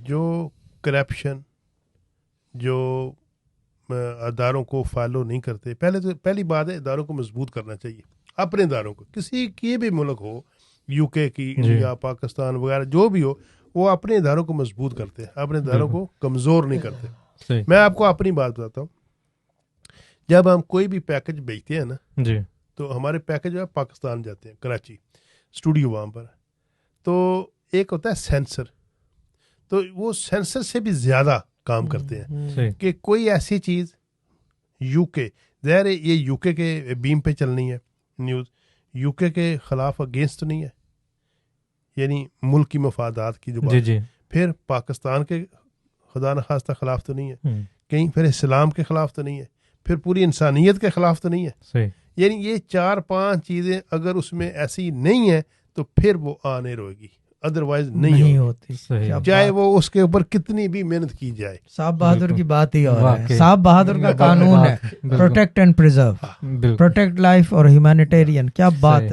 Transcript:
جو کرپشن، جو اداروں کو فالو نہیں کرتے، پہلی بات ہے اداروں کو مضبوط کرنا چاہیے، اپنے اداروں کو، کسی کی بھی ملک ہو، یو کے کی، انڈیا، پاکستان وغیرہ جو بھی ہو، وہ اپنے اداروں کو مضبوط کرتے ہیں، اپنے اداروں کو کمزور نہیں کرتے. میں آپ کو اپنی بات بتاتا ہوں، جب ہم کوئی بھی پیکج بیچتے ہیں نا جی تو ہمارے پیکج جو ہے پاکستان جاتے ہیں، کراچی اسٹوڈیو وہاں پر، تو ایک ہوتا ہے سینسر، تو وہ سینسر سے بھی زیادہ کام کرتے ہیں کہ کوئی ایسی چیز یو کے، ظاہر ہے یہ یو کے بیم پہ چلنی ہے نیوز، یو کے خلاف اگینسٹ نہیں ہے، یعنی ملک کی مفادات کی جو بات ہے، پھر پاکستان کے خدا نخواستہ خلاف تو نہیں ہے کہیں، پھر اسلام کے خلاف تو نہیں ہے، پھر پوری انسانیت کے خلاف تو نہیں ہے. یعنی یہ 4-5 چیزیں اگر اس میں ایسی نہیں ہیں تو پھر وہ آنے رہے گی، ادروائز نہیں ہوتی، چاہے وہ اس کے اوپر کتنی بھی محنت کی جائے. صاحب بہادر کی بات ہی اور ہے، صاحب بہادر کا قانون ہے، protect and preserve, protect life اور ہیومینیٹیرین. کیا بات ہے.